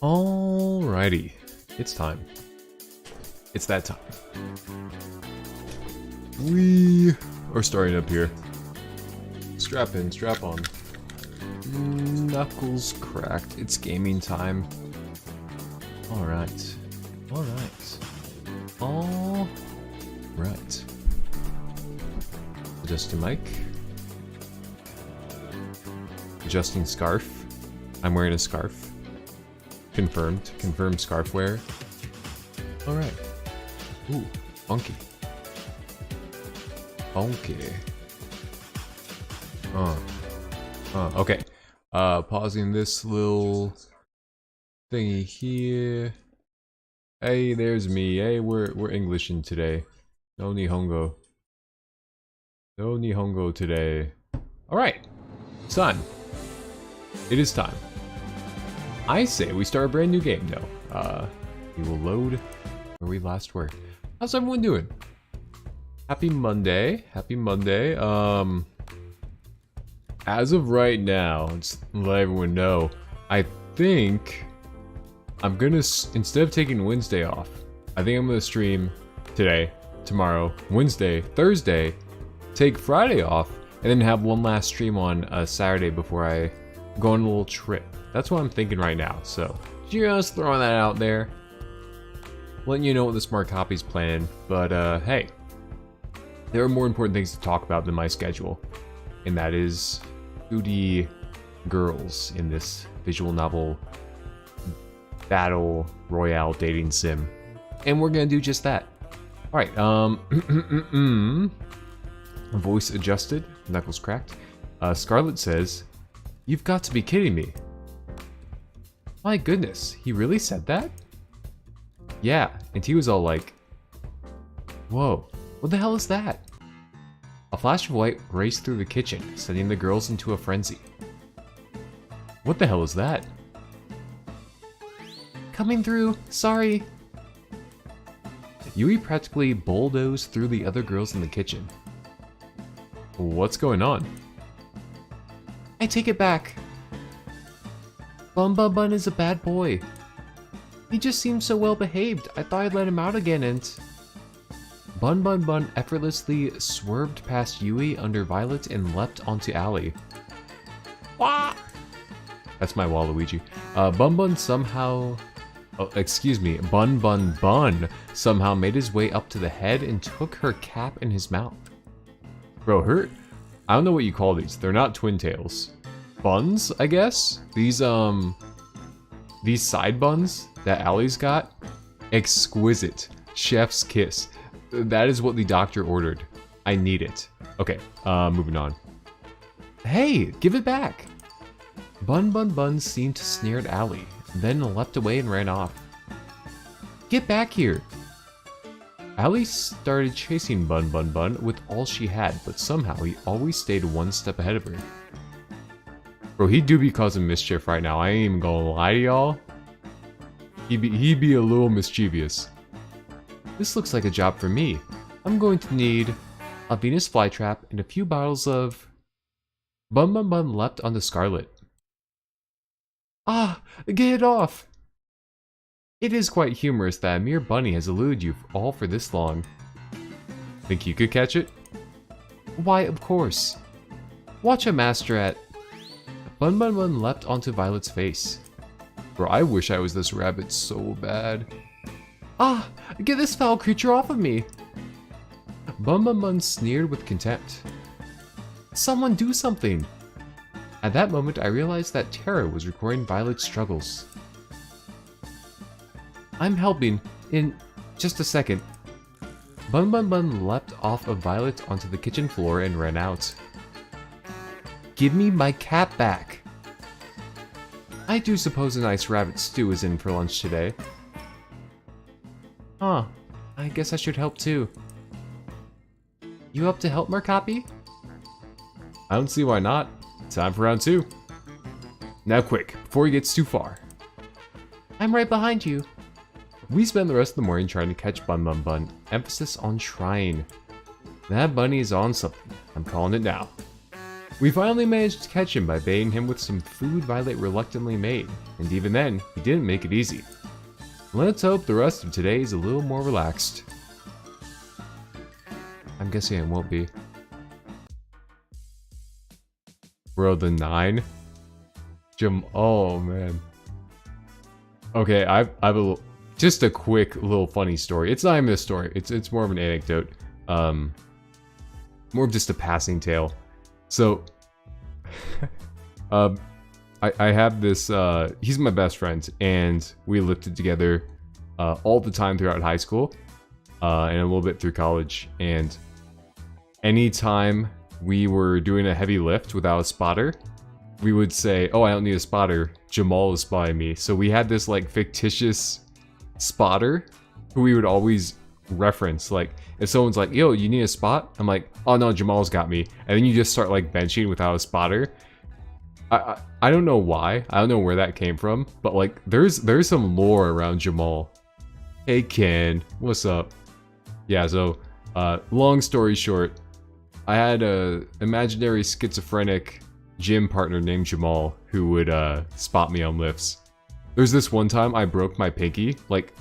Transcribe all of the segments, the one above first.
Alrighty, it's time. It's that time. We are starting up here. Strap in, strap on. Knuckles cracked. It's gaming time. Alright. Alright. Alright. Adjusting mic. Adjusting scarf. I'm wearing a scarf. Confirmed. Confirmed scarf wear. Alright. Ooh, funky. Funky. Okay. Pausing this little thingy here. Hey, there's me. Hey, we're Englishin today. No Nihongo. No Nihongo today. Alright. It's time. It is time. I say we start a brand new game now. We will load where we last were. How's everyone doing? Happy Monday. Happy Monday. As of right now, just let everyone know, I think I'm gonna, instead of taking Wednesday off, I think I'm gonna stream today, tomorrow, Wednesday, Thursday, take Friday off, and then have one last stream on Saturday before I go on a little trip. That's what I'm thinking right now, so just throwing that out there. Letting you know what the Smart Copy's planning, but hey, there are more important things to talk about than my schedule, and that is 2D girls in this visual novel battle royale dating sim, and we're gonna do just that. All right, voice adjusted, knuckles cracked. Scarlet says, "You've got to be kidding me." My goodness, he really said that? Yeah, and he was all like, "Whoa, what the hell is that?" A flash of white raced through the kitchen, sending the girls into a frenzy. What the hell is that? Coming through, sorry. Yui practically bulldozed through the other girls in the kitchen. What's going on? I take it back. Bun Bun Bun is a bad boy. He just seems so well behaved. I thought I'd let him out again and... Bun Bun Bun effortlessly swerved past Yui under Violet and leapt onto Allie. Wah! That's my Waluigi. Bun Bun somehow... Oh, excuse me. Bun Bun Bun somehow made his way up to the head and took her cap in his mouth. Bro, I don't know what you call these. They're not twin tails. Buns, I guess? These side buns that Allie's got? Exquisite. Chef's kiss. That is what the doctor ordered. I need it. Okay, moving on. Hey, give it back! Bun Bun Bun seemed to sneer at Allie, then leapt away and ran off. Get back here! Allie started chasing Bun Bun Bun with all she had, but somehow he always stayed one step ahead of her. Bro, he do be causing mischief right now. I ain't even gonna lie to y'all. He be a little mischievous. This looks like a job for me. I'm going to need a Venus flytrap and a few bottles of... Bun Bun Bun leapt onto Scarlet. Ah, get it off! It is quite humorous that a mere bunny has eluded you all for this long. Think you could catch it? Why, of course. Watch a master at... Bun Bun Bun leapt onto Violet's face. Bro, I wish I was this rabbit so bad. Ah, get this foul creature off of me! Bun Bun Bun sneered with contempt. Someone do something! At that moment, I realized that Tara was recording Violet's struggles. I'm helping, in just a second. Bun Bun Bun leapt off of Violet onto the kitchen floor and ran out. Give me my cat back! I do suppose a nice rabbit stew is in for lunch today. Huh, I guess I should help too. You up to help, Mercapi? I don't see why not. Time for round 2. Now quick, before he gets too far. I'm right behind you. We spend the rest of the morning trying to catch Bun Bun Bun. Emphasis on trying. That bunny is on something. I'm calling it now. We finally managed to catch him by baiting him with some food Violet reluctantly made, and even then, he didn't make it easy. Let's hope the rest of today is a little more relaxed. I'm guessing it won't be. Bro, the 9? Oh man. Okay, I've just a quick little funny story. It's not even a story. It's more of an anecdote. More of just a passing tale. So, I have this. He's my best friend, and we lived together all the time throughout high school, and a little bit through college. And anytime we were doing a heavy lift without a spotter, we would say, "Oh, I don't need a spotter. Jamal is spotting me." So we had this like fictitious spotter who we would always reference. Like if someone's like, "Yo, you need a spot?" I'm like, "Oh no, Jamal's got me." And then you just start like benching without a spotter. I don't know why. I don't know where that came from, but like there's some lore around Jamal. Hey Ken, what's up? Yeah, so long story short, I had a imaginary schizophrenic gym partner named Jamal who would spot me on lifts. There's this one time I broke my pinky, like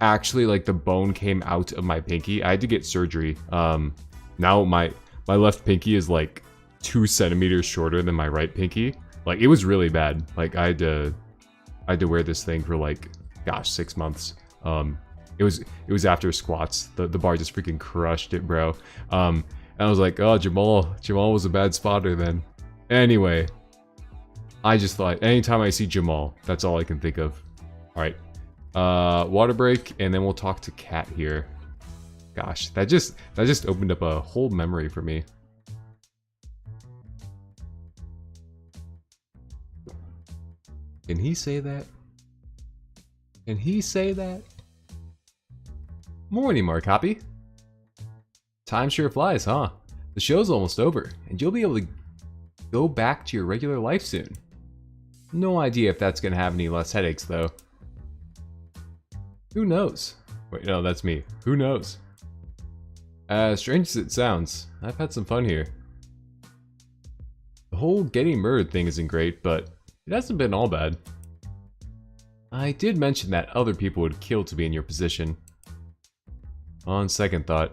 actually like the bone came out of my pinky. I had to get surgery. Now my left pinky is like 2 centimeters shorter than my right pinky. Like it was really bad. Like I had to wear this thing for like, gosh, 6 months. It was after squats. The bar just freaking crushed it, bro. And I was like, oh, Jamal was a bad spotter then. Anyway, I just thought anytime I see Jamal, that's all I can think of. All right, water break, and then we'll talk to Kat here. Gosh, that just opened up a whole memory for me. Can he say that? Can he say that? Morning, Mark Hoppy. Time sure flies, huh? The show's almost over, and you'll be able to go back to your regular life soon. No idea if that's gonna have any less headaches, though. Who knows? Wait, no, that's me. Who knows? As strange as it sounds, I've had some fun here. The whole getting murdered thing isn't great, but it hasn't been all bad. I did mention that other people would kill to be in your position. On second thought,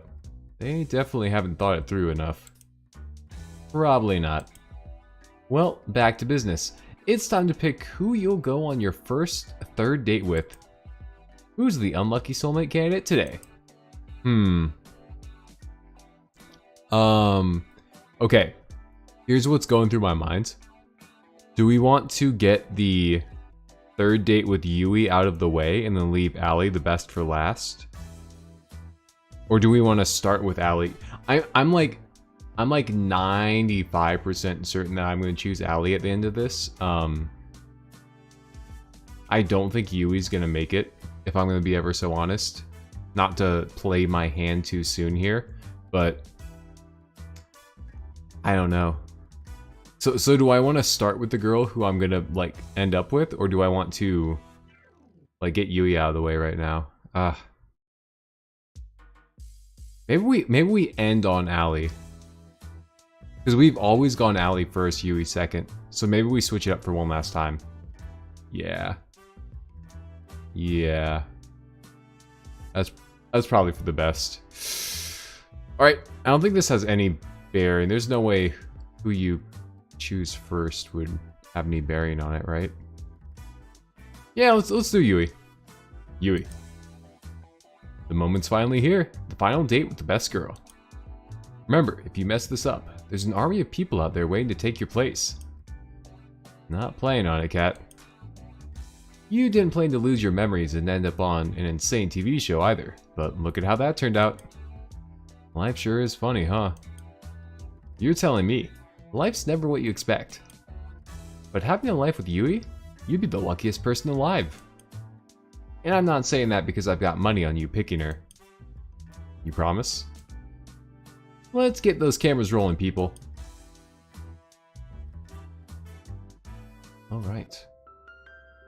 they definitely haven't thought it through enough. Probably not. Well, back to business. It's time to pick who you'll go on your first third date with. Who's the unlucky soulmate candidate today? Okay. Here's what's going through my mind. Do we want to get the third date with Yui out of the way and then leave Allie the best for last? Or do we want to start with Allie? I'm like 95% certain that I'm going to choose Allie at the end of this. I don't think Yui's going to make it, if I'm going to be ever so honest. Not to play my hand too soon here, but I don't know. So do I want to start with the girl who I'm going to like end up with, or do I want to like get Yui out of the way right now? Maybe we end on Allie. Because we've always gone Allie first, Yui second. So maybe we switch it up for one last time. Yeah. Yeah. That's probably for the best. Alright, I don't think this has any bearing. There's no way who you choose first would have any bearing on it, right? Yeah, let's do Yui. Yui. The moment's finally here. The final date with the best girl. Remember, if you mess this up, there's an army of people out there waiting to take your place. Not playing on it, Kat. You didn't plan to lose your memories and end up on an insane TV show either, but look at how that turned out. Life sure is funny, huh? You're telling me, life's never what you expect. But having a life with Yui, you'd be the luckiest person alive. And I'm not saying that because I've got money on you picking her. You promise? Let's get those cameras rolling, people. Alright.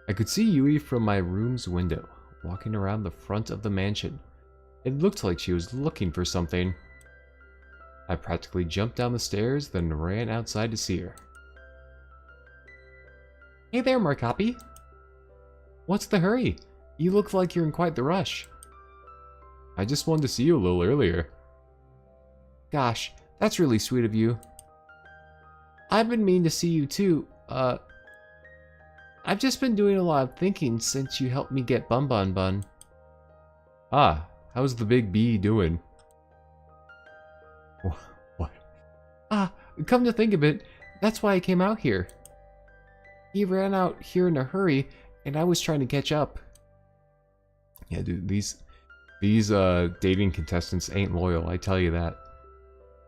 I could see Yui from my room's window, walking around the front of the mansion. It looked like she was looking for something. I practically jumped down the stairs, then ran outside to see her. Hey there, Markopi. What's the hurry? You look like you're in quite the rush. I just wanted to see you a little earlier. Gosh, that's really sweet of you. I've been meaning to see you too. I've just been doing a lot of thinking since you helped me get Bun Bun Bun. Ah, how's the big bee doing? What? Ah, come to think of it, that's why I came out here. He ran out here in a hurry, and I was trying to catch up. Yeah, dude, these dating contestants ain't loyal, I tell you that.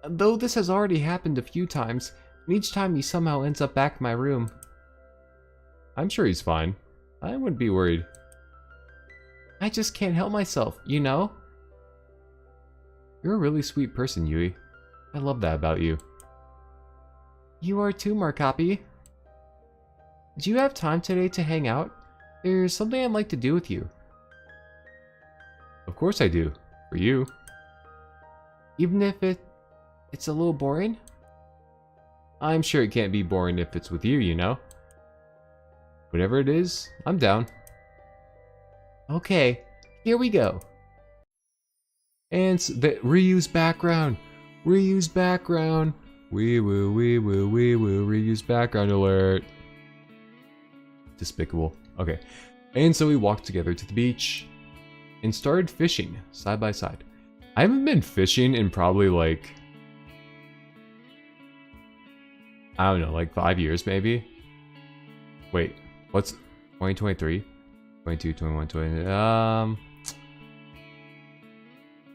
Though this has already happened a few times, and each time he somehow ends up back in my room. I'm sure he's fine. I wouldn't be worried. I just can't help myself, you know? You're a really sweet person, Yui. I love that about you. You are too, Markopi. Do you have time today to hang out? There's something I'd like to do with you. Of course I do. For you. Even if it's a little boring? I'm sure it can't be boring if it's with you, you know? Whatever it is, I'm down. Okay, here we go. And the reuse background. Reuse background. We will reuse background alert. Despicable. Okay. And so we walked together to the beach and started fishing side by side. I haven't been fishing in probably like, I don't know, like 5 years maybe. Wait, what's 2023? 22, 21, 20.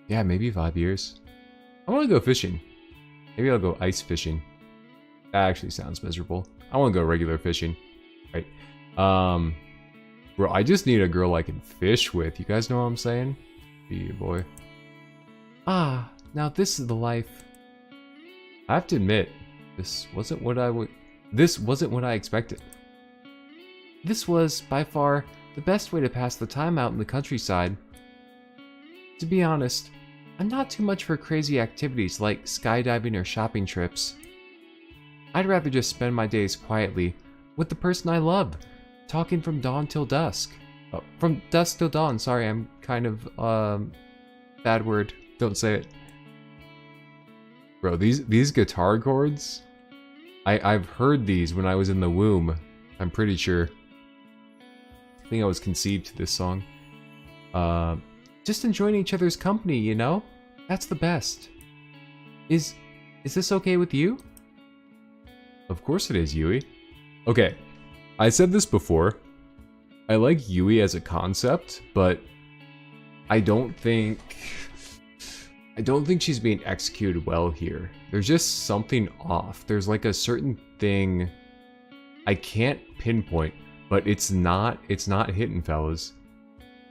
Yeah, maybe 5 years. I want to go fishing. Maybe I'll go ice fishing. That actually sounds miserable. I want to go regular fishing. Right. Bro, I just need a girl I can fish with. You guys know what I'm saying? Yeah, boy. Ah, now this is the life. I have to admit, this wasn't what I expected. This was, by far, the best way to pass the time out in the countryside. To be honest, I'm not too much for crazy activities like skydiving or shopping trips. I'd rather just spend my days quietly with the person I love, talking from dawn till dusk. Oh, from dusk till dawn, sorry, I'm kind of, bad word, don't say it. Bro, these guitar chords, I've heard these when I was in the womb, I'm pretty sure. I think I was conceived to this song. Just enjoying each other's company, you know? That's the best. Is this okay with you? Of course it is, Yui. Okay, I said this before. I like Yui as a concept, but I don't think she's being executed well here. There's just something off. There's like a certain thing I can't pinpoint, but it's not hitting, fellas.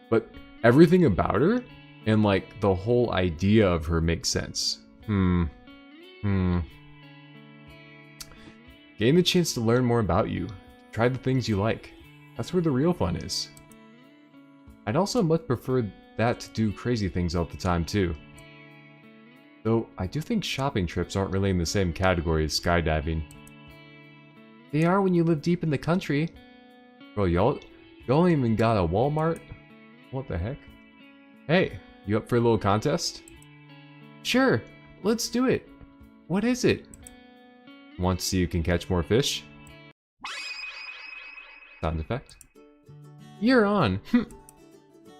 But everything about her and like the whole idea of her makes sense. Gain the chance to learn more about you. Try the things you like. That's where the real fun is. I'd also much prefer that to do crazy things all the time too. Though I do think shopping trips aren't really in the same category as skydiving. They are when you live deep in the country. Bro, y'all even got a Walmart? What the heck? Hey, you up for a little contest? Sure, let's do it. What is it? Want to see who can catch more fish? Sound effect. You're on.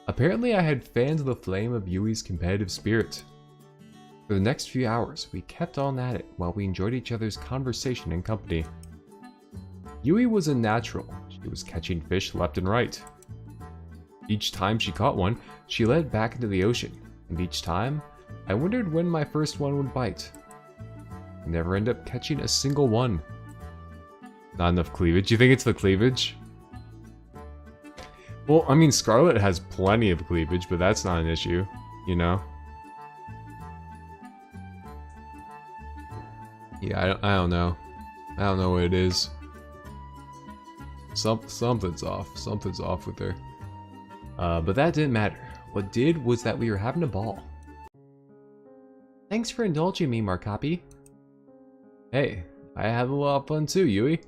Apparently I had fanned the flame of Yui's competitive spirit. For the next few hours, we kept on at it while we enjoyed each other's conversation and company. Yui was a natural. She was catching fish left and right. Each time she caught one, she led it back into the ocean, and each time, I wondered when my first one would bite. I never end up catching a single one. Not enough cleavage? You think it's the cleavage? Well, I mean, Scarlet has plenty of cleavage, but that's not an issue, you know? Yeah, I don't know. I don't know what it is. Something's off. Something's off with her. But that didn't matter. What did was that we were having a ball. Thanks for indulging me, Markapi. Hey, I had a lot of fun too, Yui.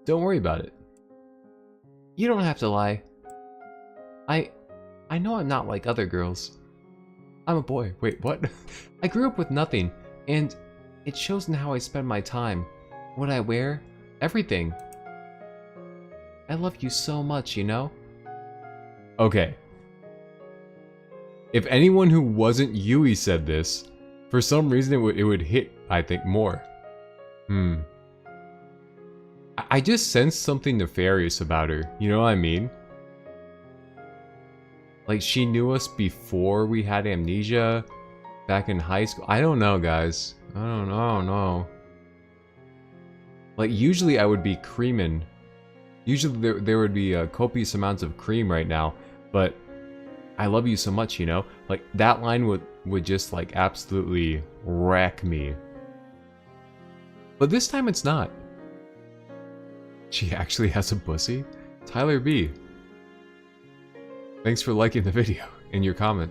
Don't worry about it. You don't have to lie. I know I'm not like other girls. I'm a boy. Wait, what? I grew up with nothing, and it shows in how I spend my time, what I wear, everything. I love you so much, you know? Okay. If anyone who wasn't Yui said this, for some reason it would hit, I think, more. I just sensed something nefarious about her, you know what I mean? Like, she knew us before we had amnesia, back in high school. I don't know, guys. I don't know. Like, usually I would be creaming. Usually there would be copious amounts of cream right now, but I love you so much, you know? Like, that line would just, like, absolutely wreck me. But this time it's not. She actually has a pussy? Tyler B. Thanks for liking the video and your comment.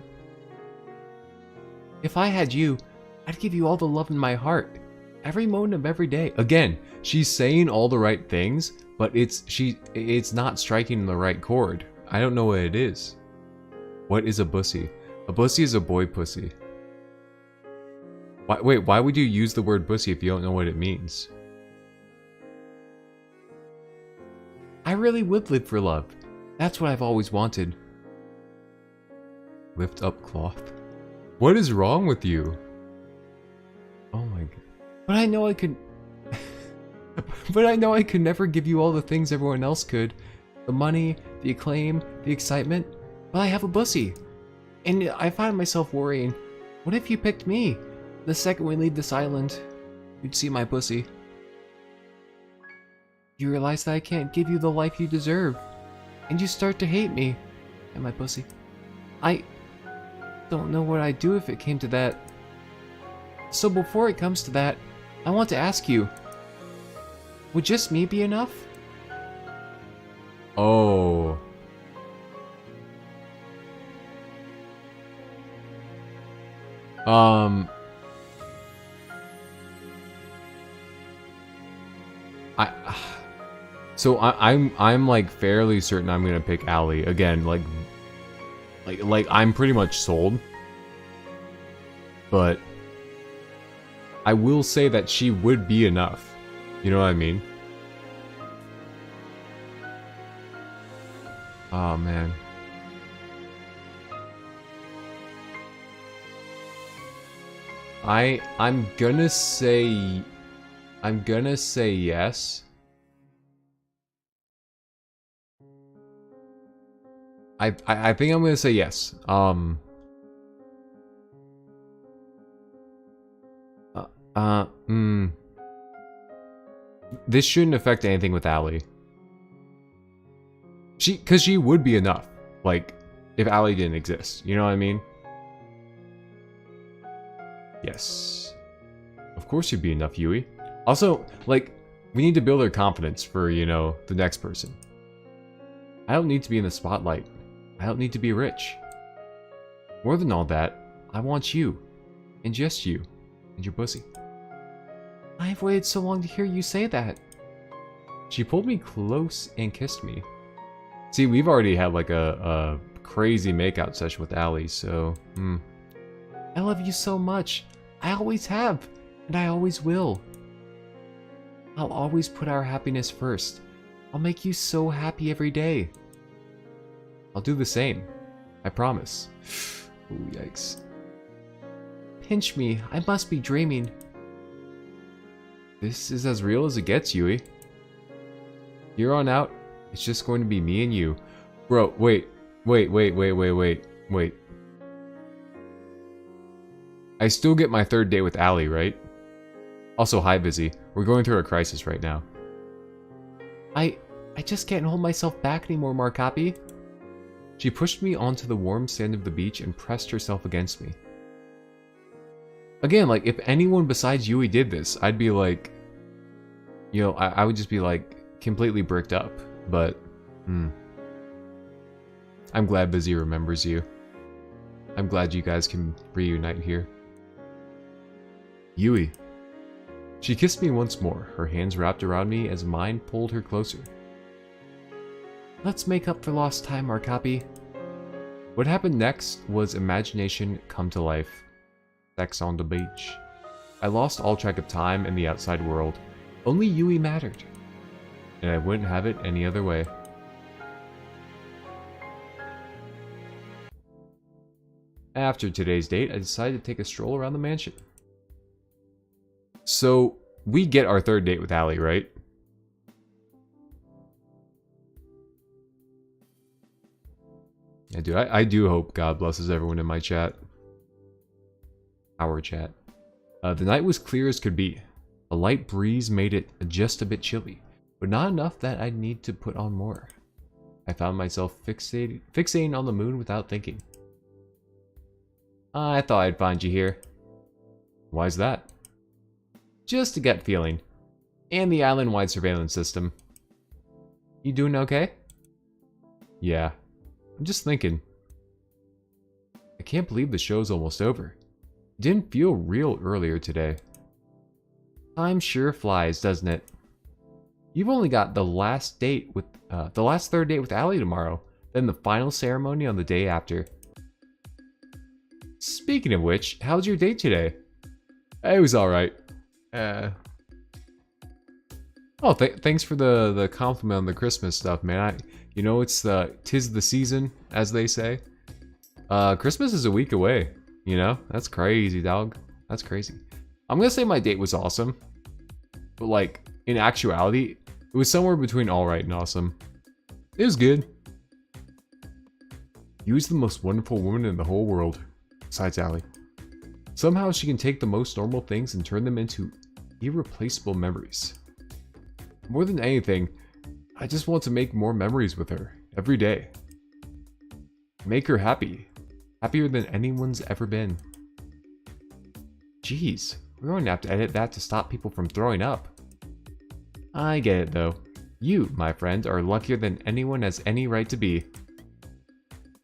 If I had you, I'd give you all the love in my heart. Every moment of every day. Again, she's saying all the right things, but it's not striking the right chord. I don't know what it is. What is a bussy? A bussy is a boy pussy. Why would you use the word bussy if you don't know what it means? I really would live for love. That's what I've always wanted. Lift up cloth. What is wrong with you? Oh my god. But I know I could... but I know I could never give you all the things everyone else could. The money, the acclaim, the excitement. But I have a bussy. And I find myself worrying, what if you picked me? The second we leave this island, you'd see my pussy. You realize that I can't give you the life you deserve. And you start to hate me and my pussy. I don't know what I'd do if it came to that. So before it comes to that, I want to ask you, would just me be enough? Oh. I'm like fairly certain I'm gonna pick Allie again. Like I'm pretty much sold, but I will say that she would be enough. You know what I mean? Oh man. I'm gonna say yes. I think I'm gonna say yes. This shouldn't affect anything with Allie. Cause she would be enough. Like, if Allie didn't exist. You know what I mean? Yes. Of course you'd be enough, Yui. Also, like, we need to build her confidence for, you know, the next person. I don't need to be in the spotlight. I don't need to be rich. More than all that, I want you. And just you. And your pussy. I've waited so long to hear you say that. She pulled me close and kissed me. See, we've already had like a crazy makeout session with Allie, so... I love you so much. I always have. And I always will. I'll always put our happiness first. I'll make you so happy every day. I'll do the same. I promise. Oh, yikes. Pinch me. I must be dreaming. This is as real as it gets, Yui. Here on out, it's just going to be me and you. Bro, wait. I still get my third date with Allie, right? Also, hi, Busy. We're going through a crisis right now. I just can't hold myself back anymore, Markapi. She pushed me onto the warm sand of the beach and pressed herself against me. Again, like, if anyone besides Yui did this, I'd be like... You know, I would just be, like, completely bricked up. But, I'm glad Busy remembers you. I'm glad you guys can reunite here. Yui. She kissed me once more, her hands wrapped around me as mine pulled her closer. Let's make up for lost time, Arkapi. What happened next was imagination come to life. Sex on the beach. I lost all track of time and the outside world. Only Yui mattered. And I wouldn't have it any other way. After today's date, I decided to take a stroll around the mansion. So, we get our third date with Allie, right? I do hope God blesses everyone in my chat. Our chat. The night was clear as could be. A light breeze made it just a bit chilly, but not enough that I'd need to put on more. I found myself fixating on the moon without thinking. I thought I'd find you here. Why's that? Just a gut feeling. And the island-wide surveillance system. You doing okay? Yeah. I'm just thinking. I can't believe the show's almost over. It didn't feel real earlier today. Time sure flies, doesn't it? You've only got the last third date with Allie tomorrow, then the final ceremony on the day after. Speaking of which, how's your date today? It was alright. Thanks for the compliment on the Christmas stuff, man. You know, it's tis the season, as they say. Christmas is a week away. You know, that's crazy, dog. That's crazy. I'm gonna say my date was awesome, but like in actuality, it was somewhere between alright and awesome. It was good. Yu's the most wonderful woman in the whole world, besides Allie. Somehow she can take the most normal things and turn them into irreplaceable memories. More than anything, I just want to make more memories with her, every day. Make her happy. Happier than anyone's ever been. Jeez, we're going to have to edit that to stop people from throwing up. I get it though. You, my friend, are luckier than anyone has any right to be.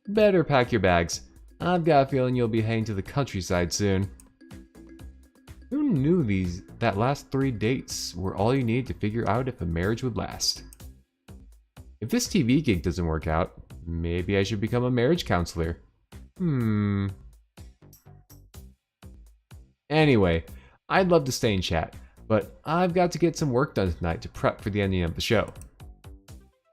Better pack your bags. I've got a feeling you'll be heading to the countryside soon. Who knew that last 3 dates were all you needed to figure out if a marriage would last? If this TV gig doesn't work out, maybe I should become a marriage counselor. Anyway, I'd love to stay in chat, but I've got to get some work done tonight to prep for the ending of the show.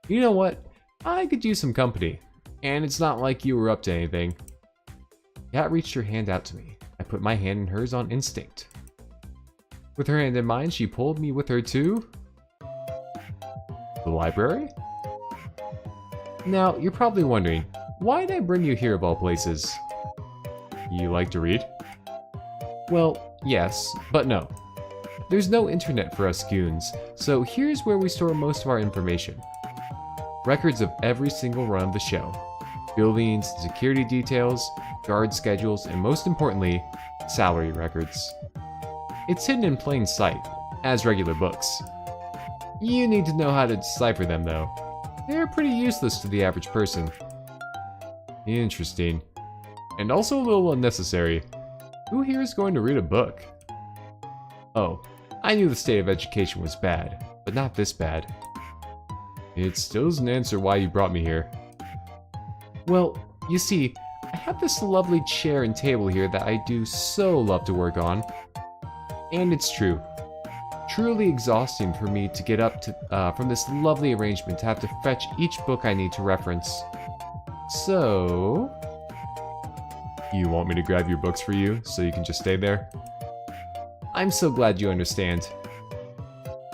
You know what? I could use some company, and it's not like you were up to anything. Kat reached her hand out to me. I put my hand in hers on instinct. With her hand in mine, she pulled me with her to the library? Now, you're probably wondering, why did I bring you here of all places? You like to read? Well, yes, but no. There's no internet for us goons, so here's where we store most of our information. Records of every single run of the show. Buildings, security details, guard schedules, and most importantly, salary records. It's hidden in plain sight, as regular books. You need to know how to decipher them though. They're pretty useless to the average person. Interesting. And also a little unnecessary. Who here is going to read a book? Oh, I knew the state of education was bad, but not this bad. It still doesn't answer why you brought me here. Well, you see, I have this lovely chair and table here that I do so love to work on. And it's true. Truly exhausting for me to get up from this lovely arrangement to have to fetch each book I need to reference. So... You want me to grab your books for you, so you can just stay there? I'm so glad you understand.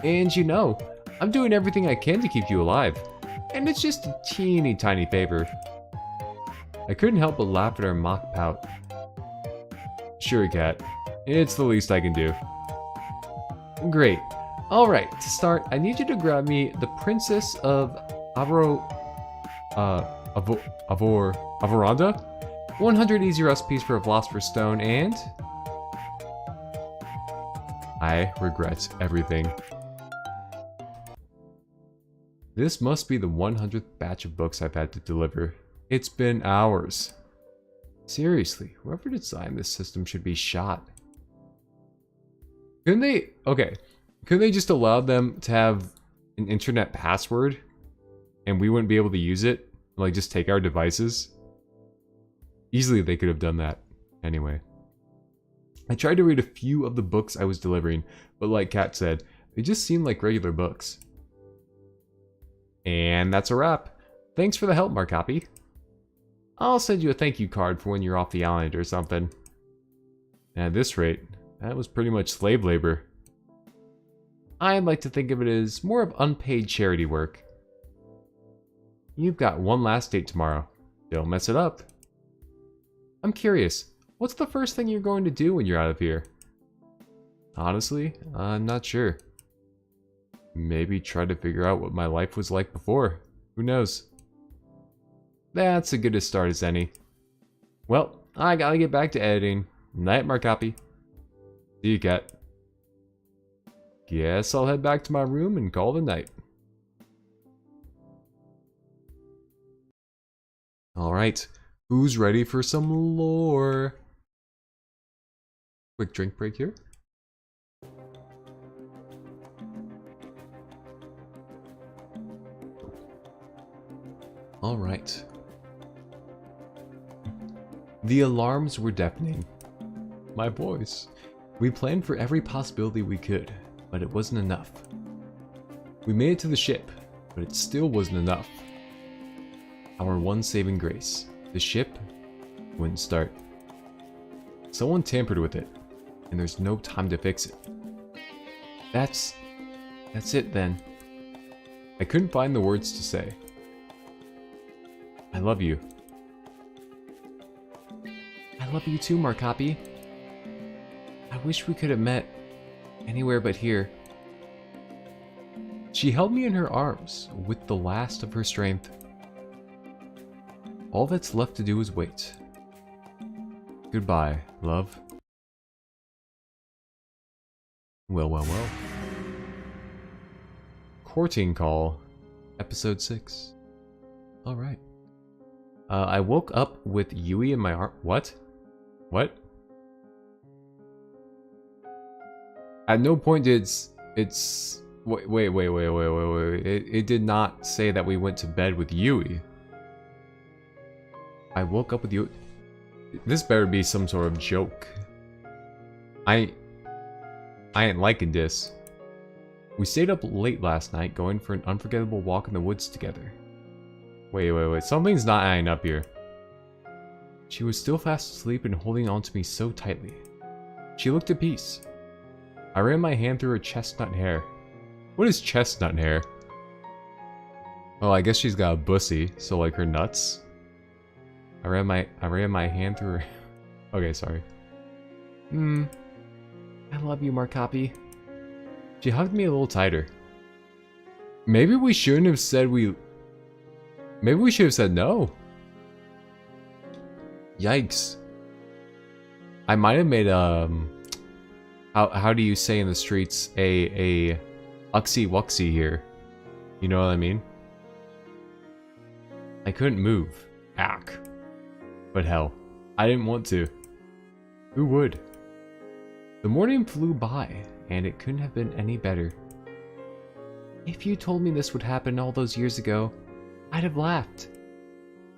And you know, I'm doing everything I can to keep you alive. And it's just a teeny tiny favor. I couldn't help but laugh at her mock pout. Sure, Kat. It's the least I can do. Great. Alright, to start, I need you to grab me the Princess of Avoranda? 100 easy recipes for a philosopher's stone, and... I regret everything. This must be the 100th batch of books I've had to deliver. It's been hours. Seriously, whoever designed this system should be shot. Couldn't they, okay, couldn't they just allow them to have an internet password and we wouldn't be able to use it? Like, just take our devices? Easily they could have done that. Anyway. I tried to read a few of the books I was delivering, but like Kat said, they just seemed like regular books. And that's a wrap. Thanks for the help, Markopi. I'll send you a thank you card for when you're off the island or something. And at this rate, that was pretty much slave labor. I'd like to think of it as more of unpaid charity work. You've got one last date tomorrow. Don't mess it up. I'm curious, what's the first thing you're going to do when you're out of here? Honestly, I'm not sure. Maybe try to figure out what my life was like before. Who knows? That's as good a start as any. Well, I gotta get back to editing. Night, Markopi. See you, Kat. Guess I'll head back to my room and call it a night. Alright, who's ready for some lore? Quick drink break here. Alright. The alarms were deafening. My voice. We planned for every possibility we could, but it wasn't enough. We made it to the ship, but it still wasn't enough. Our one saving grace. The ship wouldn't start. Someone tampered with it, and there's no time to fix it. That's it then. I couldn't find the words to say. I love you. I love you too, Markopi. I wish we could have met anywhere but here. She held me in her arms with the last of her strength. All that's left to do is wait. Goodbye, love. Well, well, well. Courting Call, Episode 6. Alright. I woke up with Yui in my arm. What? What? At no point did wait. It did not say that we went to bed with Yui. I woke up with you. This better be some sort of joke. I ain't liking this. We stayed up late last night going for an unforgettable walk in the woods together. Wait. Something's not adding up here. She was still fast asleep and holding on to me so tightly. She looked at peace. I ran my hand through her chestnut hair. What is chestnut hair? Oh, I guess she's got a bussy, so like her nuts. I ran my hand through her. Okay, sorry. I love you, Markopi. She hugged me a little tighter. Maybe we shouldn't have said Maybe we should have said no. Yikes. I might have made how do you say in the streets a uxie wuxie here? You know what I mean? I couldn't move. Ack. But hell, I didn't want to. Who would? The morning flew by, and it couldn't have been any better. If you told me this would happen all those years ago, I'd have laughed.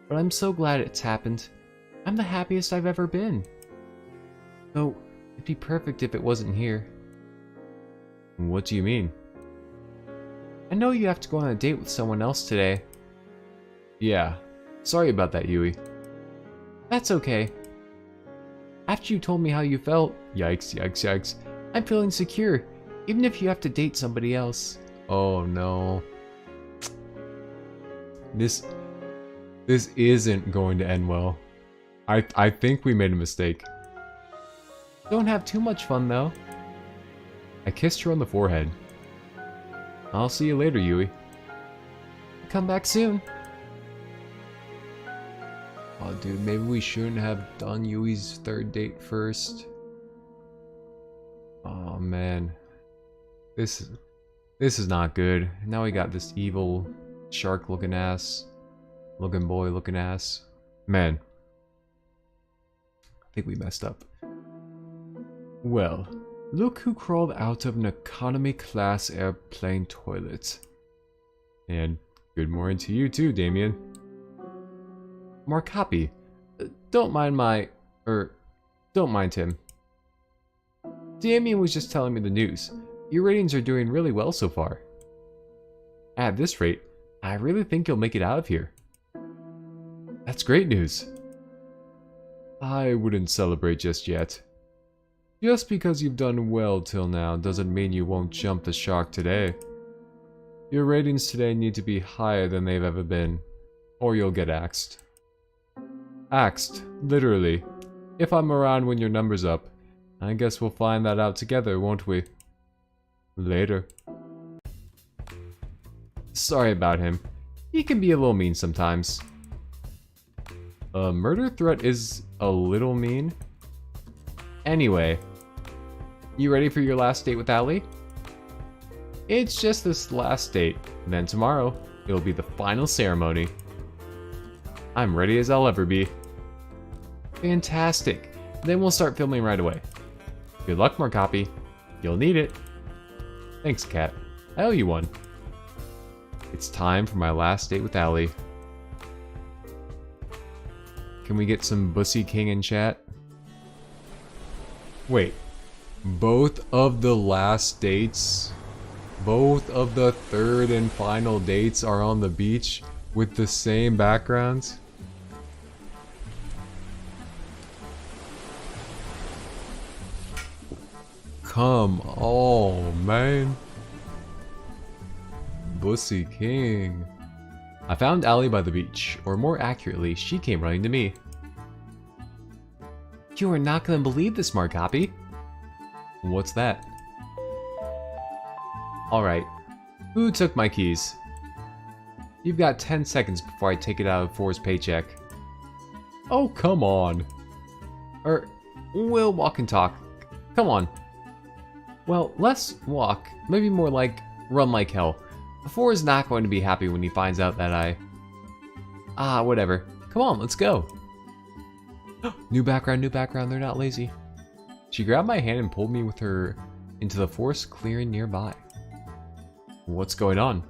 But I'm so glad it's happened. I'm the happiest I've ever been. Though, it'd be perfect if it wasn't here. What do you mean? I know you have to go on a date with someone else today. Yeah, sorry about that, Yui. That's okay. After you told me how you felt, yikes, I'm feeling secure, even if you have to date somebody else. Oh no. This isn't going to end well. I think we made a mistake. Don't have too much fun though. I kissed her on the forehead. I'll see you later, Yui. Come back soon. Oh dude, maybe we shouldn't have done Yui's third date first. Oh man. This is not good. Now we got this evil shark looking boy looking ass. Man. I think we messed up. Well, Look who crawled out of an economy class airplane toilet. And good morning to you too, Damien. Markapi, don't mind him. Damien was just telling me the news. Your ratings are doing really well so far. At this rate, I really think you'll make it out of here. That's great news. I wouldn't celebrate just yet. Just because you've done well till now doesn't mean you won't jump the shark today. Your ratings today need to be higher than they've ever been, or you'll get axed. Axed, literally. If I'm around when your number's up, I guess we'll find that out together, won't we? Later. Sorry about him. He can be a little mean sometimes. A murder threat is a little mean. Anyway, you ready for your last date with Allie? It's just this last date, and then tomorrow, it'll be the final ceremony. I'm ready as I'll ever be. Fantastic. Then we'll start filming right away. Good luck, Markapi. You'll need it. Thanks, Kat. I owe you one. It's time for my last date with Allie. Can we get some Bussy King in chat? Wait. Both of the last dates, both of the third and final dates are on the beach with the same backgrounds? Come on, man. Bussy King. I found Allie by the beach, or more accurately, she came running to me. You are not gonna believe this, Markapi. What's that? Alright, who took my keys? You've got 10 seconds before I take it out of Four's paycheck. Oh, come on. We'll walk and talk. Come on. Well, less walk, maybe more like run like hell. Four is not going to be happy when he finds out that I... whatever. Come on, let's go. New background, they're not lazy. She grabbed my hand and pulled me with her into the forest clearing nearby. What's going on?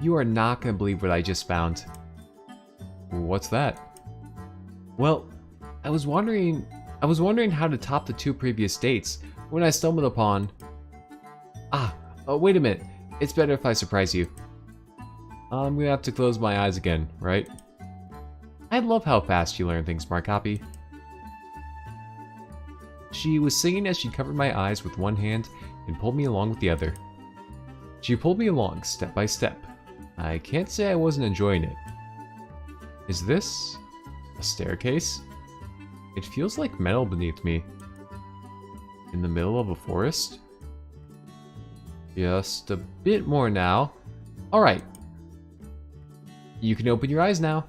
You are not going to believe what I just found. What's that? Well, I was wondering how to top the 2 previous dates when I stumbled upon... wait a minute. It's better if I surprise you. I'm gonna have to close my eyes again, right? I love how fast you learn things, Markapi. She was singing as she covered my eyes with one hand and pulled me along with the other. She pulled me along, step by step. I can't say I wasn't enjoying it. Is this a staircase? It feels like metal beneath me. In the middle of a forest? Just a bit more now. Alright. You can open your eyes now.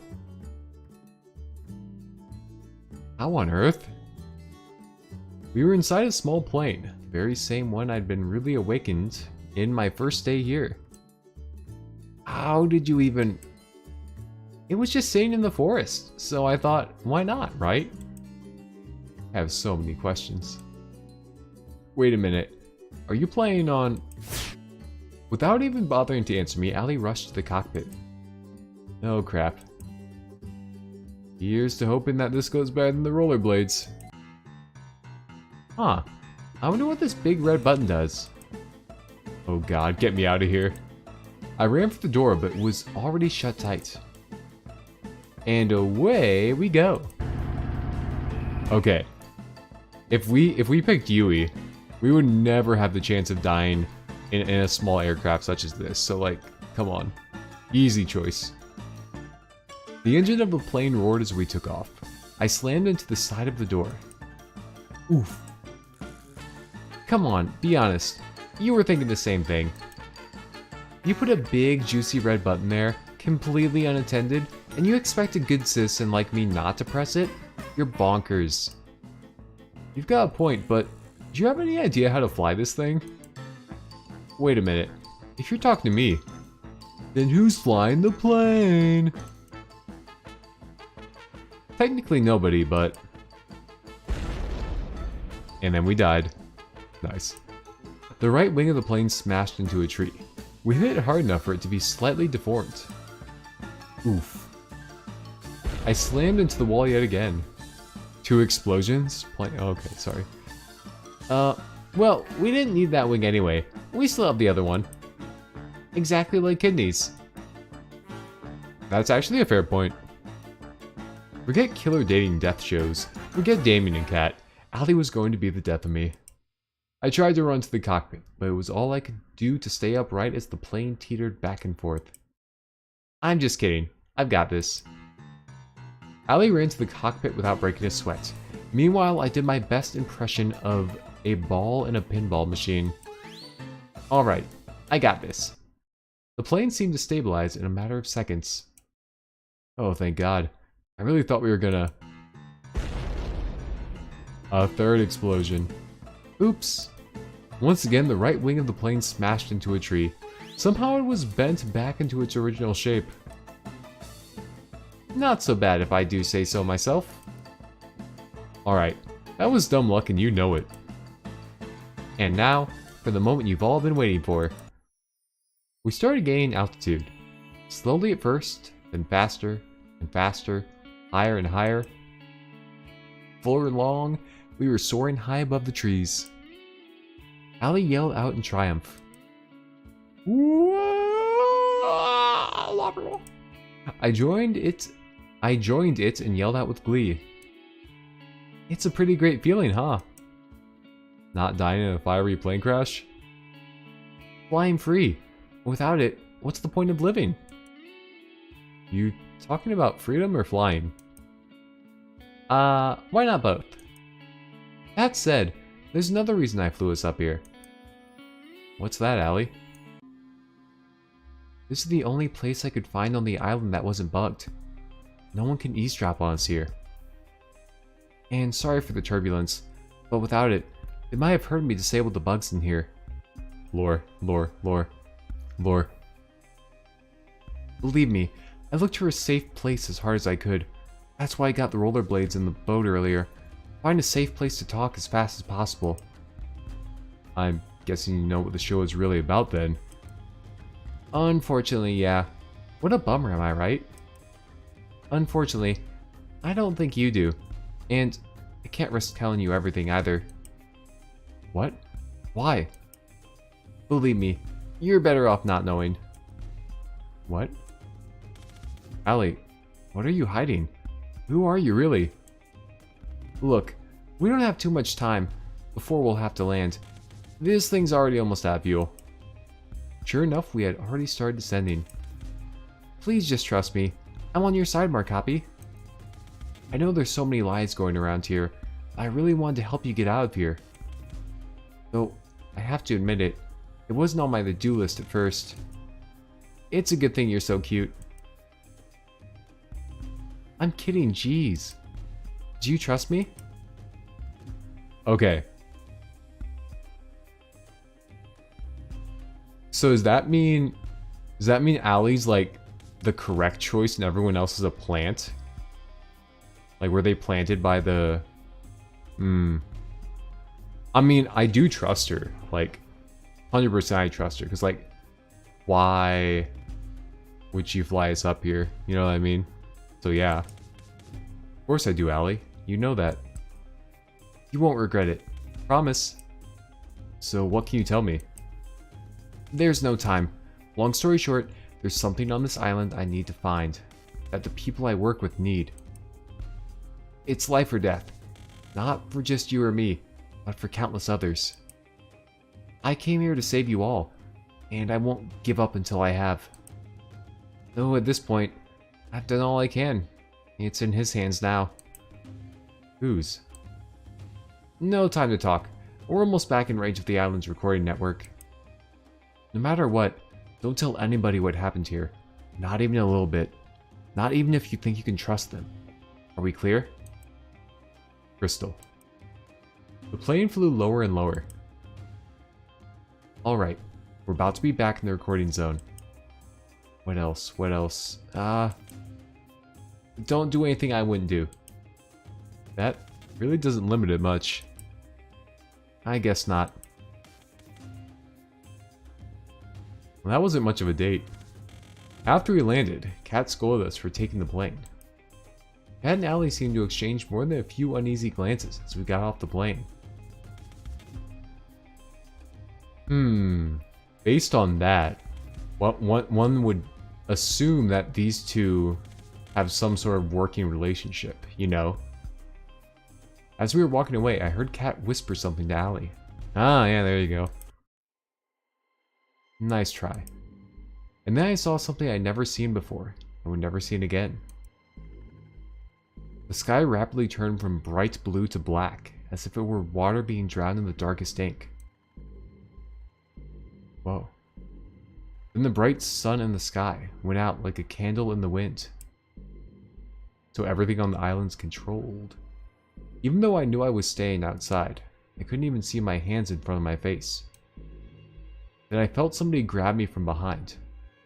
How on earth? We were inside a small plane, the very same one I'd been really awakened in my first day here. How did you even... It was just sitting in the forest, so I thought, why not, right? I have so many questions. Wait a minute. Are you playing on... Without even bothering to answer me, Allie rushed to the cockpit. Oh crap. Here's to hoping that this goes better than the rollerblades. Huh. I wonder what this big red button does. Oh god, get me out of here. I ran for the door, but it was already shut tight. And away we go. Okay. If we picked Yui, we would never have the chance of dying in a small aircraft such as this. So like, come on. Easy choice. The engine of the plane roared as we took off. I slammed into the side of the door. Oof. Come on, be honest. You were thinking the same thing. You put a big juicy red button there, completely unattended, and you expect a good citizen like me not to press it? You're bonkers. You've got a point, but do you have any idea how to fly this thing? Wait a minute. If you're talking to me, then who's flying the plane? Technically nobody, but... And then we died. Nice. The right wing of the plane smashed into a tree. We hit it hard enough for it to be slightly deformed. Oof. I slammed into the wall yet again. 2 explosions? Okay, sorry. Well, we didn't need that wing anyway. We still have the other one. Exactly like kidneys. That's actually a fair point. Forget killer dating death shows. Forget Damien and Kat. Allie was going to be the death of me. I tried to run to the cockpit, but it was all I could do to stay upright as the plane teetered back and forth. I'm just kidding. I've got this. Allie ran to the cockpit without breaking a sweat. Meanwhile, I did my best impression of a ball in a pinball machine. Alright, I got this. The plane seemed to stabilize in a matter of seconds. Oh, thank God. I really thought we were gonna... A third explosion. Oops. Once again, the right wing of the plane smashed into a tree. Somehow it was bent back into its original shape. Not so bad if I do say so myself. Alright, that was dumb luck and you know it. And now, for the moment you've all been waiting for. We started gaining altitude. Slowly at first, then faster and faster, higher and higher. Before long, we were soaring high above the trees. Allie yelled out in triumph. I joined it and yelled out with glee. It's a pretty great feeling, huh? Not dying in a fiery plane crash? Flying free. Without it, what's the point of living? You talking about freedom or flying? Why not both? That said, there's another reason I flew us up here. What's that, Allie? This is the only place I could find on the island that wasn't bugged. No one can eavesdrop on us here. And sorry for the turbulence, but without it, they might have heard me disable the bugs in here. Lore. Believe me, I looked for a safe place as hard as I could. That's why I got the rollerblades in the boat earlier. Find a safe place to talk as fast as possible. I'm guessing you know what the show is really about then. Unfortunately, yeah. What a bummer, am I right? Unfortunately, I don't think you do. And I can't risk telling you everything either. What? Why? Believe me, you're better off not knowing. What? Allie, what are you hiding? Who are you really? Look, we don't have too much time before we'll have to land. This thing's already almost out of fuel. Sure enough, we had already started descending. Please just trust me. I'm on your side, Markoppy. I know there's so many lies going around here. I really wanted to help you get out of here. Though, I have to admit it wasn't on my to-do list at first. It's a good thing you're so cute. I'm kidding, jeez. Do you trust me? Okay. So does that mean Allie's like the correct choice and everyone else is a plant? Like, were they planted by the... I mean, I do trust her. Like, 100% I trust her. Because, like, why would she fly us up here? You know what I mean? So, yeah. Of course I do, Allie. You know that. You won't regret it. Promise. So, what can you tell me? There's no time. Long story short, there's something on this island I need to find. That the people I work with need. It's life or death. Not for just you or me, but for countless others. I came here to save you all, and I won't give up until I have. Though at this point, I've done all I can. It's in his hands now. Whose? No time to talk. We're almost back in range of the island's recording network. No matter what, don't tell anybody what happened here. Not even a little bit. Not even if you think you can trust them. Are we clear? Crystal. The plane flew lower and lower. Alright, we're about to be back in the recording zone. What else? What else? Don't do anything I wouldn't do. That really doesn't limit it much. I guess not. Well, that wasn't much of a date. After we landed, Kat scolded us for taking the plane. Kat and Allie seemed to exchange more than a few uneasy glances as we got off the plane. Based on that, one would assume that these two have some sort of working relationship, you know? As we were walking away, I heard Kat whisper something to Allie. Ah, yeah, there you go. Nice try. And then I saw something I'd never seen before, and would never see again. The sky rapidly turned from bright blue to black, as if it were water being drowned in the darkest ink. Whoa. Then the bright sun in the sky went out like a candle in the wind. So everything on the island's controlled. Even though I knew I was staying outside, I couldn't even see my hands in front of my face. Then I felt somebody grab me from behind.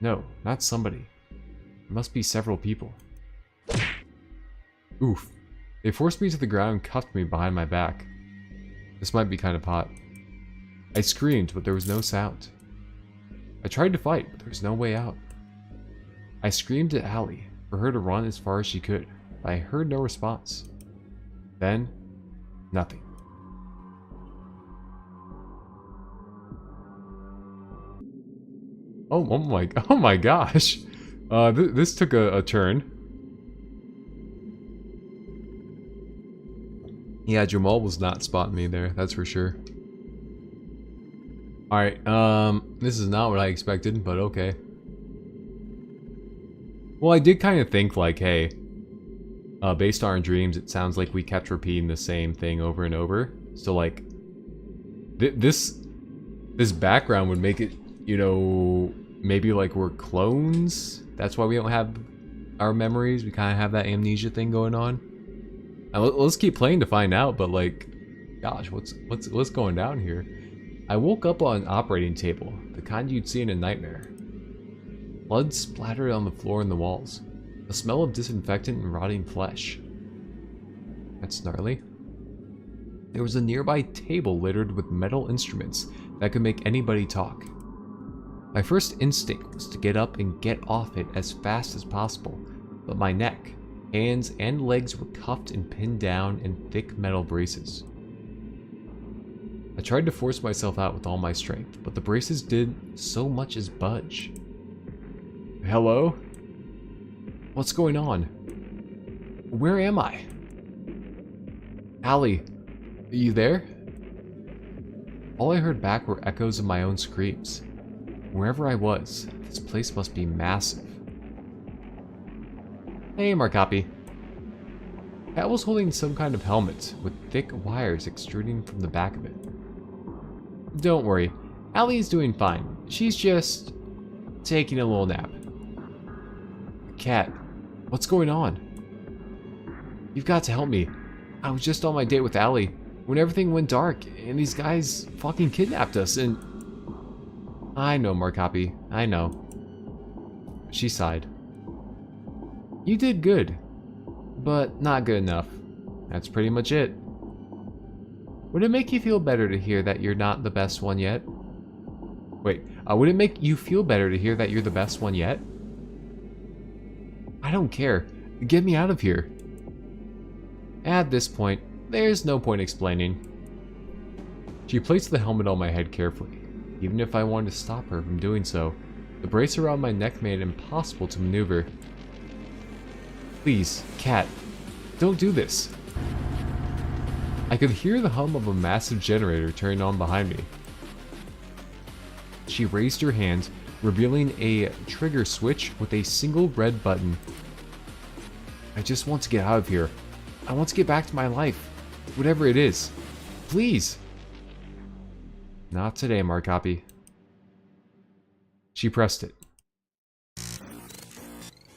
No, not somebody. It must be several people. Oof. They forced me to the ground and cuffed me behind my back. This might be kind of hot. I screamed, but there was no sound. I tried to fight, but there was no way out. I screamed at Allie for her to run as far as she could, but I heard no response. Then, nothing. Oh my gosh! This took a turn. Yeah, Jamal was not spotting me there, that's for sure. Alright, this is not what I expected, but okay. Well, I did kind of think like, hey, based on our dreams, it sounds like we kept repeating the same thing over and over. So like, this background would make it, you know, maybe like we're clones. That's why we don't have our memories. We kind of have that amnesia thing going on. Now, let's keep playing to find out. But like, gosh, what's going down here? I woke up on an operating table, the kind you'd see in a nightmare. Blood splattered on the floor and the walls. A smell of disinfectant and rotting flesh. That's gnarly. There was a nearby table littered with metal instruments that could make anybody talk. My first instinct was to get up and get off it as fast as possible, but my neck, hands, and legs were cuffed and pinned down in thick metal braces. I tried to force myself out with all my strength, but the braces did so much as budge. Hello? What's going on? Where am I? Allie, are you there? All I heard back were echoes of my own screams. Wherever I was, this place must be massive. Hey, Markapi. Kat was holding some kind of helmet with thick wires extruding from the back of it. Don't worry, Allie's doing fine. She's just taking a little nap. Kat, what's going on? You've got to help me. I was just on my date with Allie when everything went dark and these guys fucking kidnapped us and... I know, Markapi. I know. She sighed. You did good, but not good enough. That's pretty much it. Would it make you feel better to hear that you're not the best one yet? Wait, would it make you feel better to hear that you're the best one yet? I don't care. Get me out of here. At this point, there's no point explaining. She placed the helmet on my head carefully. Even if I wanted to stop her from doing so, the brace around my neck made it impossible to maneuver. Please, Kat, don't do this. I could hear the hum of a massive generator turning on behind me. She raised her hand, revealing a trigger switch with a single red button. I just want to get out of here. I want to get back to my life. Whatever it is. Please. Not today, Markapi. She pressed it.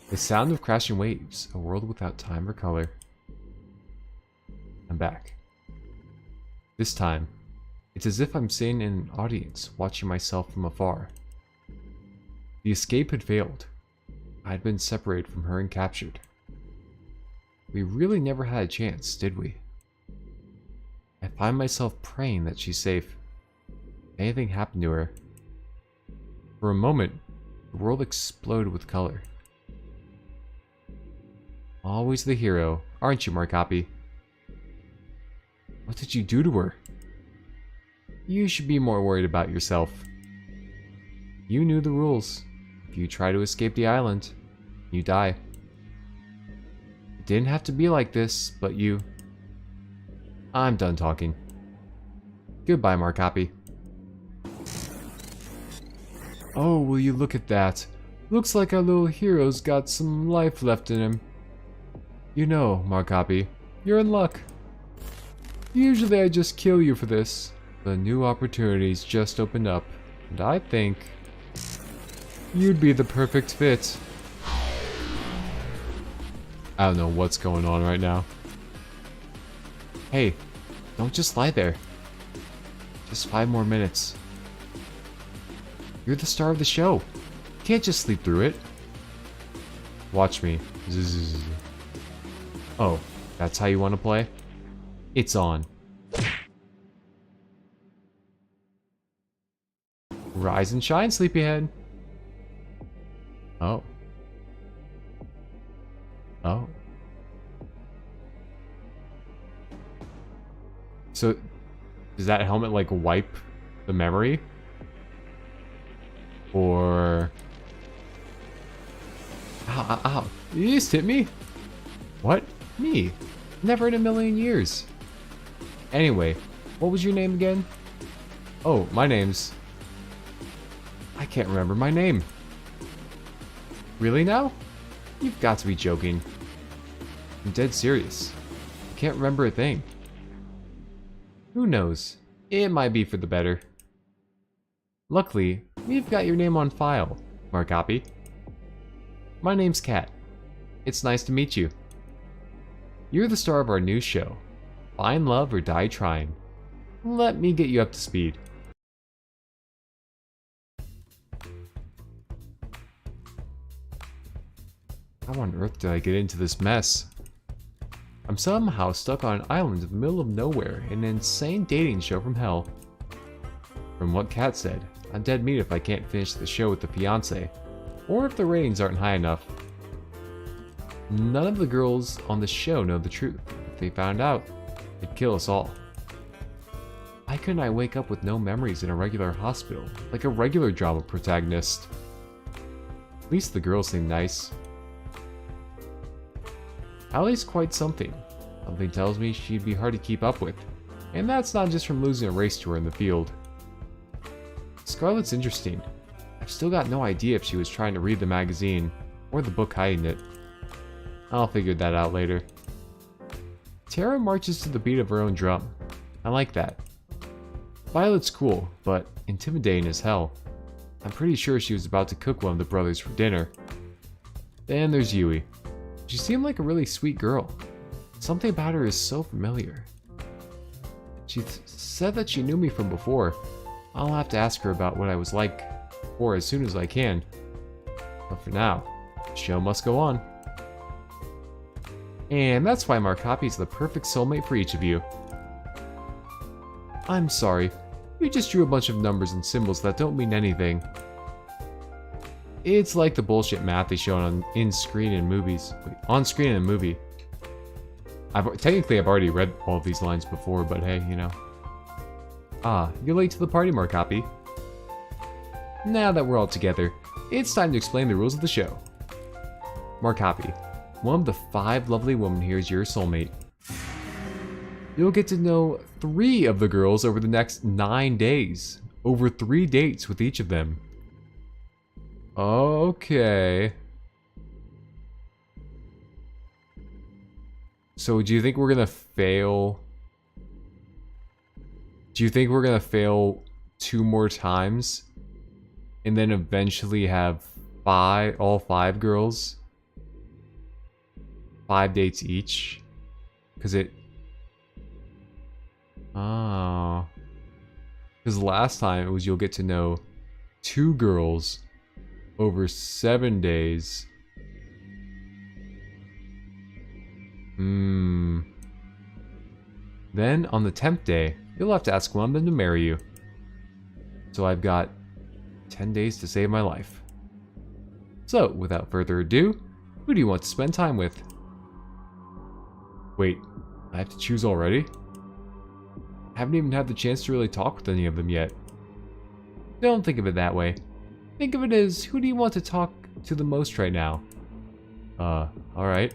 The sound of crashing waves, a world without time or color. I'm back. This time, it's as if I'm sitting in an audience, watching myself from afar. The escape had failed. I had been separated from her and captured. We really never had a chance, did we? I find myself praying that she's safe. If anything happened to her, For a moment, the world exploded with color. Always the hero, aren't you, Markapi? What did you do to her? You should be more worried about yourself. You knew the rules. If you try to escape the island, you die. It didn't have to be like this, but you... I'm done talking. Goodbye, Markapi. Oh, will you look at that? Looks like our little hero's got some life left in him. You know, Markapi, you're in luck. Usually I just kill you for this, but new opportunities just opened up, and I think you'd be the perfect fit. I don't know what's going on right now. Hey, don't just lie there. Just 5 more minutes. You're the star of the show. You can't just sleep through it. Watch me. Zzz. Oh, that's how you want to play? It's on. Rise and shine, sleepyhead. Oh. Oh. So, does that helmet like wipe the memory? Or... Ow, ow, ow. You just hit me? What? Me? Never in a million years. Anyway, what was your name again? Oh, my name's... I can't remember my name. Really now? You've got to be joking. I'm dead serious. I can't remember a thing. Who knows? It might be for the better. Luckily, we've got your name on file, Markapi. My name's Kat. It's nice to meet you. You're the star of our new show, Find Love or Die Trying. Let me get you up to speed. How on earth did I get into this mess? I'm somehow stuck on an island in the middle of nowhere in an insane dating show from hell. From what Kat said, I'm dead meat if I can't finish the show with the fiancé, or if the ratings aren't high enough. None of the girls on the show know the truth. If they found out, it'd kill us all. Why couldn't I wake up with no memories in a regular hospital, like a regular drama protagonist? At least the girls seem nice. Allie's quite something. Something tells me she'd be hard to keep up with, and that's not just from losing a race to her in the field. Scarlett's interesting. I've still got no idea if she was trying to read the magazine, or the book hiding it. I'll figure that out later. Tara marches to the beat of her own drum. I like that. Violet's cool, but intimidating as hell. I'm pretty sure she was about to cook one of the brothers for dinner. Then there's Yui. She seemed like a really sweet girl. Something about her is so familiar. She said that she knew me from before. I'll have to ask her about what I was like before as soon as I can. But for now, the show must go on. And that's why Markapi's the perfect soulmate for each of you. I'm sorry, you just drew a bunch of numbers and symbols that don't mean anything. It's like the bullshit math they show on screen in movies. Wait, on screen in a movie. Technically I've already read all of these lines before, but hey, you know. Ah, you're late to the party, Markapi. Now that we're all together, it's time to explain the rules of the show. Markapi, one of the 5 lovely women here is your soulmate. You'll get to know 3 of the girls over the next 9 days. Over 3 dates with each of them. Okay. So do you think we're gonna fail? Do you think we're gonna fail 2 more times? And then eventually have all 5 girls? 5 dates each? Cause it... Oh. Cause last time it was you'll get to know 2 girls over 7 days. Then on the 10th day, you'll have to ask one of them to marry you. So I've got 10 days to save my life. So, without further ado, who do you want to spend time with? Wait, I have to choose already? I haven't even had the chance to really talk with any of them yet. Don't think of it that way. Think of it as, who do you want to talk to the most right now? Alright.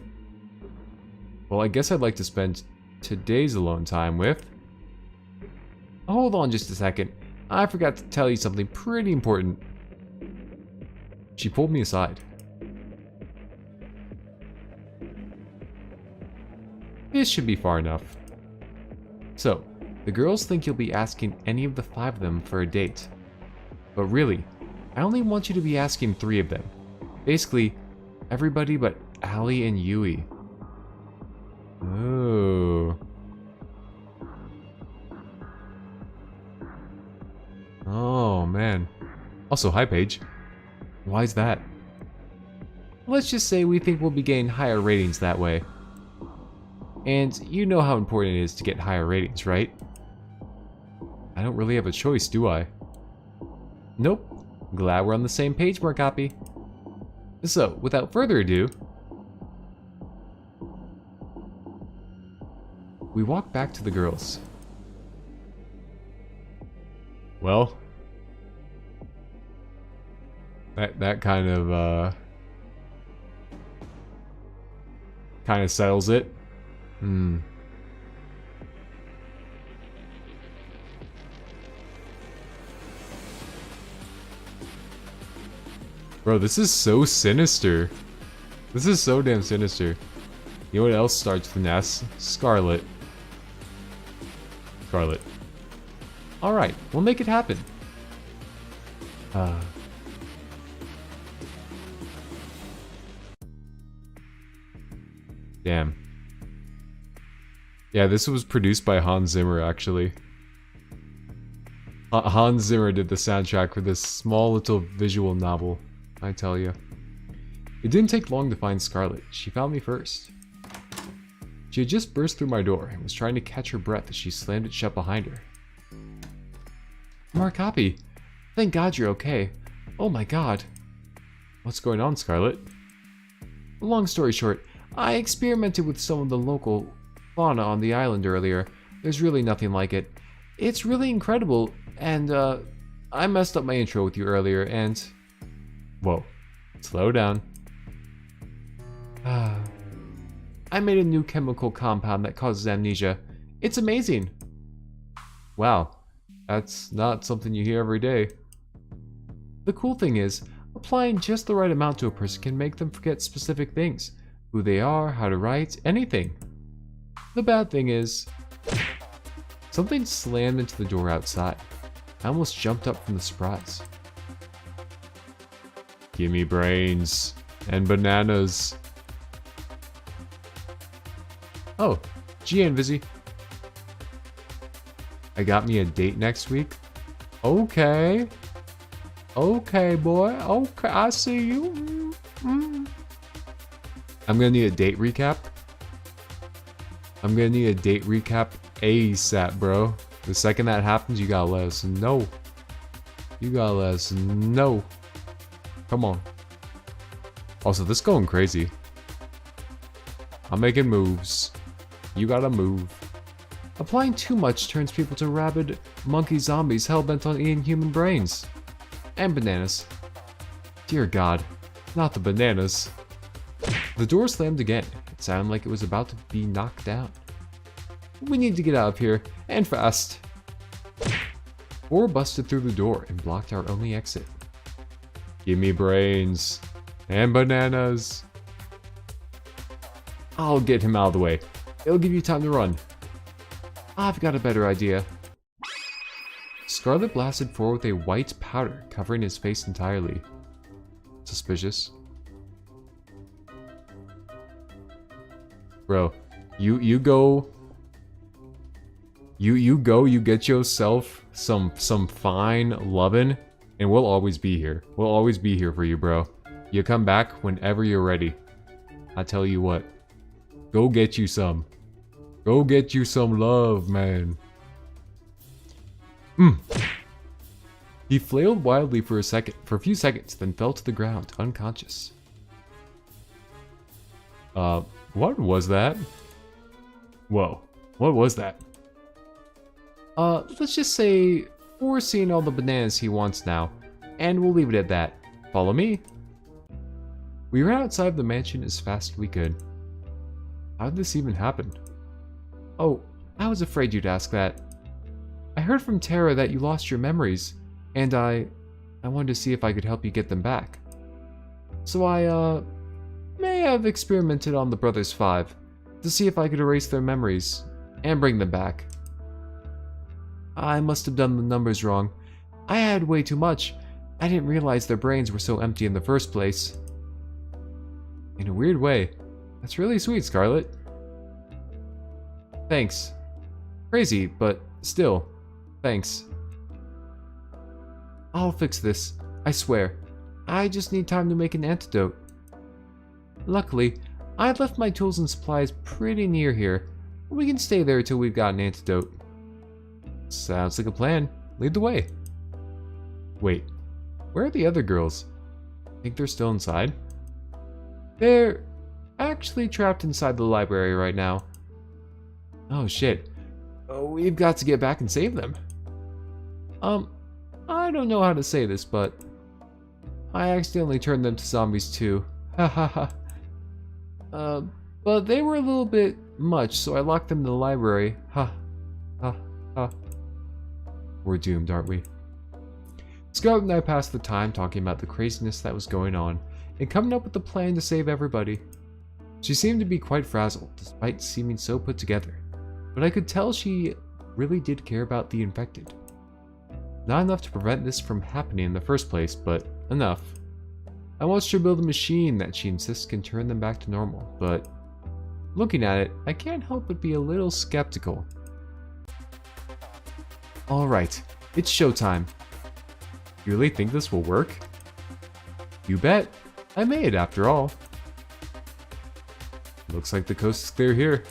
Well, I guess I'd like to spend today's alone time with... Hold on just a second. I forgot to tell you something pretty important. She pulled me aside. This should be far enough. So, the girls think you'll be asking any of the 5 of them for a date. But really, I only want you to be asking 3 of them. Basically, everybody but Allie and Yui. Oh. Oh, man. Also, hi, Paige. Why is that? Let's just say we think we'll be getting higher ratings that way. And you know how important it is to get higher ratings, right? I don't really have a choice, do I? Nope. Glad we're on the same page, Markapi. So, without further ado, we walk back to the girls. Well, that kind of settles it. Bro, this is so sinister. This is so damn sinister. You know what else starts with an S? Scarlet. Scarlet. Alright, we'll make it happen. Damn. Yeah, this was produced by Hans Zimmer, actually. Hans Zimmer did the soundtrack for this small little visual novel, I tell you. It didn't take long to find Scarlet. She found me first. She had just burst through my door and was trying to catch her breath as she slammed it shut behind her. Markapi, thank God you're okay. Oh my God. What's going on, Scarlet? Long story short, I experimented with some of the local fauna on the island earlier. There's really nothing like it. It's really incredible, and I messed up my intro with you earlier, and... Whoa. Slow down. I made a new chemical compound that causes amnesia. It's amazing. Wow. That's not something you hear every day. The cool thing is, applying just the right amount to a person can make them forget specific things. Who they are, how to write, anything. The bad thing is... Something slammed into the door outside. I almost jumped up from the surprise. Give me brains. And bananas. Oh, Gian Vizzy. I got me a date next week. Okay. Okay, boy. Okay, I see you. I'm gonna need a date recap. I'm gonna need a date recap ASAP, bro. The second that happens, you gotta let us know. You gotta let us know. Come on. Also, this is going crazy. I'm making moves. You gotta move. Applying too much turns people to rabid monkey zombies hell-bent on eating human brains. And bananas. Dear God, not the bananas. The door slammed again. It sounded like it was about to be knocked down. We need to get out of here, and fast. 4 busted through the door and blocked our only exit. Give me brains. And bananas. I'll get him out of the way. It'll give you time to run. I've got a better idea. Scarlet blasted forward with a white powder covering his face entirely. Suspicious. Bro, you go. You get yourself some fine lovin', and we'll always be here. We'll always be here for you, bro. You come back whenever you're ready. I tell you what. Go get you some. Go get you some love, man. He flailed wildly for a few seconds, then fell to the ground, unconscious. What was that? Whoa, what was that? Let's just say we're seeing all the bananas he wants now, and we'll leave it at that. Follow me. We ran outside of the mansion as fast as we could. How did this even happen? Oh, I was afraid you'd ask that. I heard from Tara that you lost your memories, and I wanted to see if I could help you get them back. So I, may have experimented on the Brothers 5 to see if I could erase their memories and bring them back. I must have done the numbers wrong. I had way too much. I didn't realize their brains were so empty in the first place. In a weird way, that's really sweet, Scarlet. Thanks. Crazy, but still, thanks. I'll fix this, I swear. I just need time to make an antidote. Luckily, I left my tools and supplies pretty near here. We can stay there till we've got an antidote. Sounds like a plan. Lead the way. Wait, where are the other girls? Think they're still inside? They're actually trapped inside the library right now. Oh shit. Oh, we've got to get back and save them. I don't know how to say this, but I accidentally turned them to zombies too. Ha ha ha. But they were a little bit much, so I locked them in the library. Ha ha ha. We're doomed, aren't we? Scarlet and I passed the time talking about the craziness that was going on and coming up with a plan to save everybody. She seemed to be quite frazzled, despite seeming so put together, but I could tell she really did care about the infected. Not enough to prevent this from happening in the first place, but enough. I watched her build a machine that she insists can turn them back to normal, but looking at it, I can't help but be a little skeptical. Alright, it's showtime. You really think this will work? You bet. I made it after all. Looks like the coast is clear here.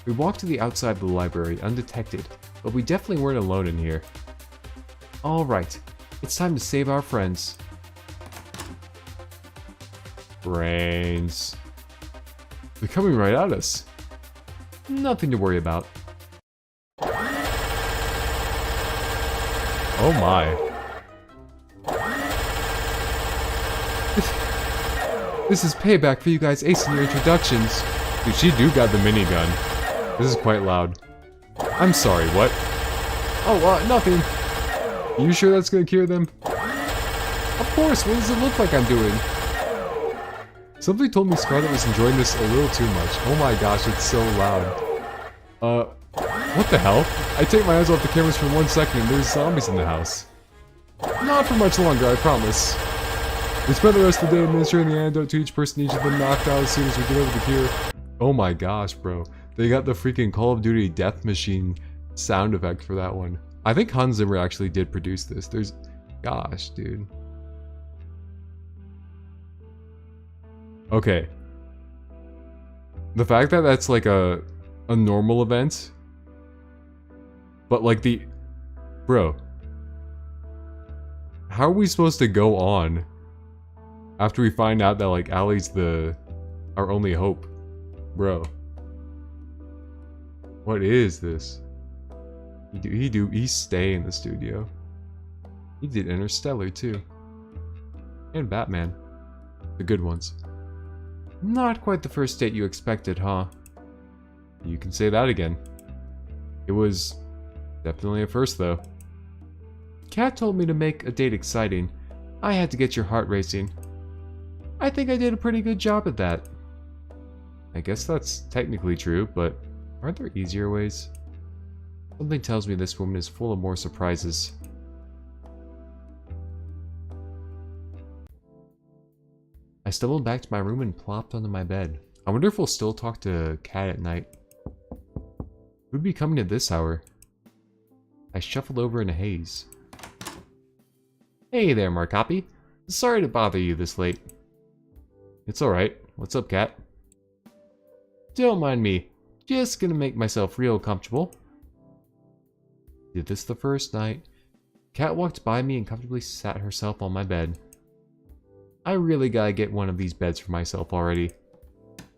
We walked to the outside of the library undetected, but we definitely weren't alone in here. Alright, it's time to save our friends. Brains. They're coming right at us. Nothing to worry about. Oh my. This is payback for you guys acing your introductions. Dude, she do got the minigun. This is quite loud. I'm sorry, what? Oh, nothing. You sure that's gonna cure them? Of course, what does it look like I'm doing? Somebody told me Scarlet was enjoying this a little too much. Oh my gosh, it's so loud. What the hell? I take my eyes off the cameras for 1 second and there's zombies in the house. Not for much longer, I promise. We spend the rest of the day administering the antidote to each person, each of them knocked out as soon as we get over the cure. Oh my gosh, bro. They got the freaking Call of Duty Death Machine sound effect for that one. I think Hans Zimmer actually did produce this. Gosh, dude. Okay. The fact that that's like a normal event, but like bro, how are we supposed to go on after we find out that like Allie's our only hope? Bro, what is this? He stay in the studio. He did Interstellar too. And Batman. The good ones. Not quite the first date you expected, huh? You can say that again. It was definitely a first though. Kat told me to make a date exciting. I had to get your heart racing. I think I did a pretty good job at that. I guess that's technically true, but aren't there easier ways? Something tells me this woman is full of more surprises. I stumbled back to my room and plopped onto my bed. I wonder if we'll still talk to Kat at night. Who'd be coming at this hour? I shuffled over in a haze. Hey there, Markopi. Sorry to bother you this late. It's alright. What's up, Kat? Don't mind me. Just gonna make myself real comfortable. Did this the first night. Kat walked by me and comfortably sat herself on my bed. I really gotta get one of these beds for myself already.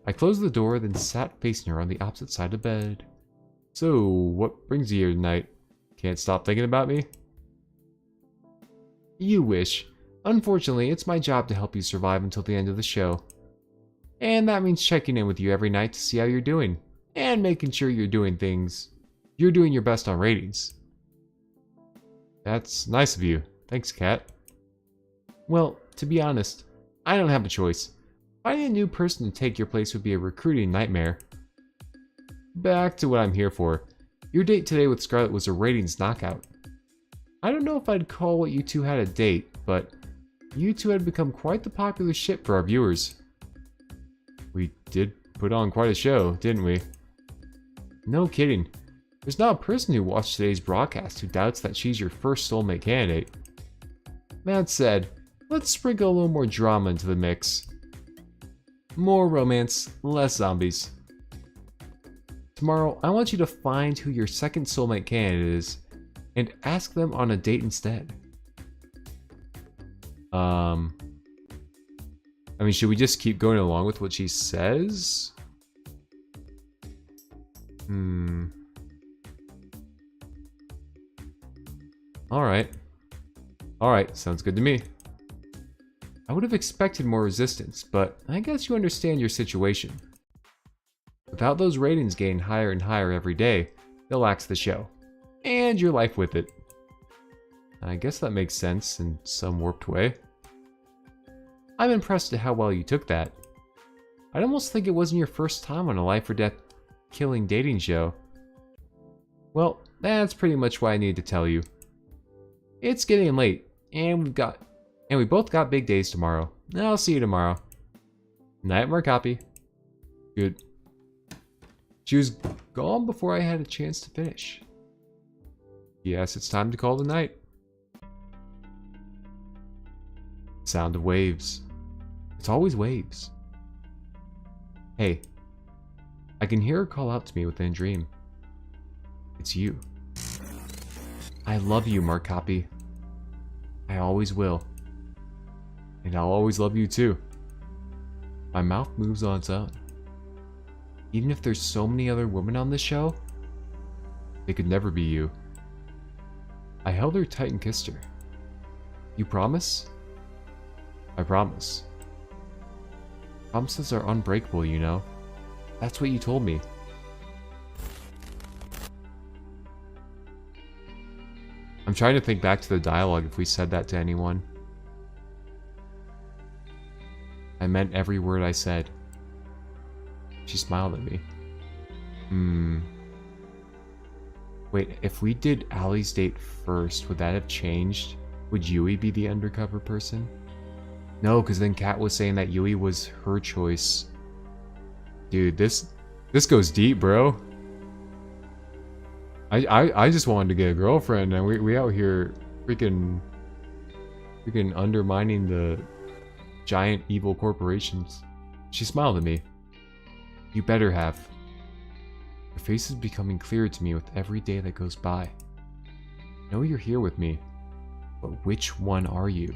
I closed the door, then sat facing her on the opposite side of the bed. So, what brings you here tonight? Can't stop thinking about me? You wish. Unfortunately, it's my job to help you survive until the end of the show. And that means checking in with you every night to see how you're doing. And making sure you're doing your best on ratings. That's nice of you. Thanks, Kat. Well, to be honest, I don't have a choice. Finding a new person to take your place would be a recruiting nightmare. Back to what I'm here for. Your date today with Scarlett was a ratings knockout. I don't know if I'd call what you two had a date, but you two had become quite the popular ship for our viewers. We did put on quite a show, didn't we? No kidding. There's not a person who watched today's broadcast who doubts that she's your first soulmate candidate. That said, let's sprinkle a little more drama into the mix. More romance, less zombies. Tomorrow, I want you to find who your second soulmate candidate is and ask them on a date instead. I mean, should we just keep going along with what she says? Alright. Alright, sounds good to me. I would have expected more resistance, but I guess you understand your situation. Without those ratings getting higher and higher every day, they'll axe the show. And your life with it. I guess that makes sense in some warped way. I'm impressed at how well you took that. I'd almost think it wasn't your first time on a life or death killing dating show. Well, that's pretty much what I needed to tell you. It's getting late, and we both got big days tomorrow. I'll see you tomorrow. Night, Markopi. Good. She was gone before I had a chance to finish. Yes, it's time to call the night. Sound of waves. It's always waves. Hey, I can hear her call out to me within a dream. It's you. I love you, Markopi. I always will. And I'll always love you too. My mouth moves on its own. Even if there's so many other women on this show, they could never be you. I held her tight and kissed her. You promise? I promise. Promises are unbreakable, you know. That's what you told me. I'm trying to think back to the dialogue if we said that to anyone. I meant every word I said. She smiled at me. Wait, if we did Allie's date first, would that have changed? Would Yui be the undercover person? No, because then Kat was saying that Yui was her choice. Dude, this goes deep, bro. I just wanted to get a girlfriend, and we out here freaking undermining the giant evil corporations. She smiled at me. You better have. Your face is becoming clearer to me with every day that goes by. I know you're here with me, but which one are you?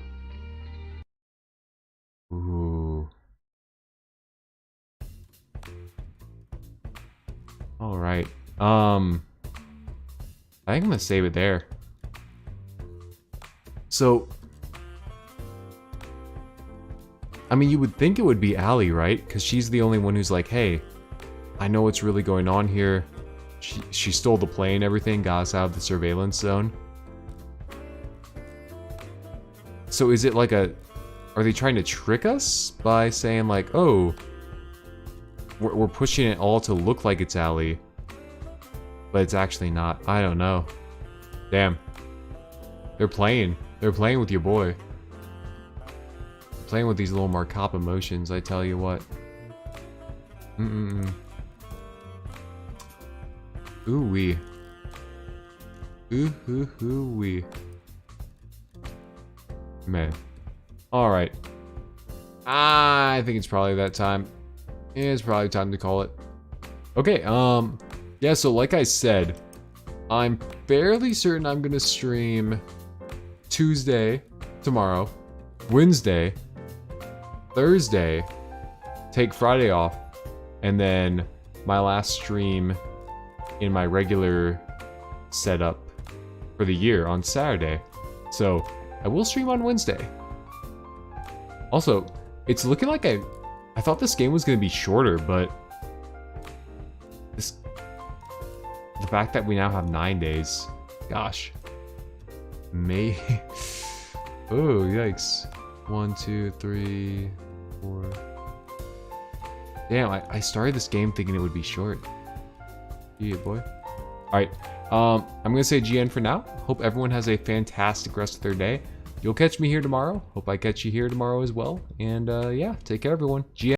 Ooh. Alright. I think I'm gonna save it there. So, I mean, you would think it would be Allie, right? Because she's the only one who's like, hey, I know what's really going on here. She stole the plane and everything, got us out of the surveillance zone. So is it like a... Are they trying to trick us by saying like, oh, we're pushing it all to look like it's Allie, but it's actually not? I don't know. Damn. They're playing. They're playing with your boy. They're playing with these little Markop emotions, I tell you what. Ooh-wee. Ooh-hoo-hoo-wee. Man. Alright. I think it's probably that time. It's probably time to call it. Okay, yeah, so like I said, I'm fairly certain I'm gonna stream Tuesday, tomorrow, Wednesday, Thursday, take Friday off, and then my last stream in my regular setup for the year on Saturday. So I will stream on Wednesday. Also, it's looking like I thought this game was going to be shorter, but the fact that we now have 9 days, gosh, oh, yikes. 1, 2, 3, 4. Damn, I started this game thinking it would be short. Yeah, boy. Alright, I'm gonna say GN for now. Hope everyone has a fantastic rest of their day. You'll catch me here tomorrow. Hope I catch you here tomorrow as well. And yeah, take care everyone. GN.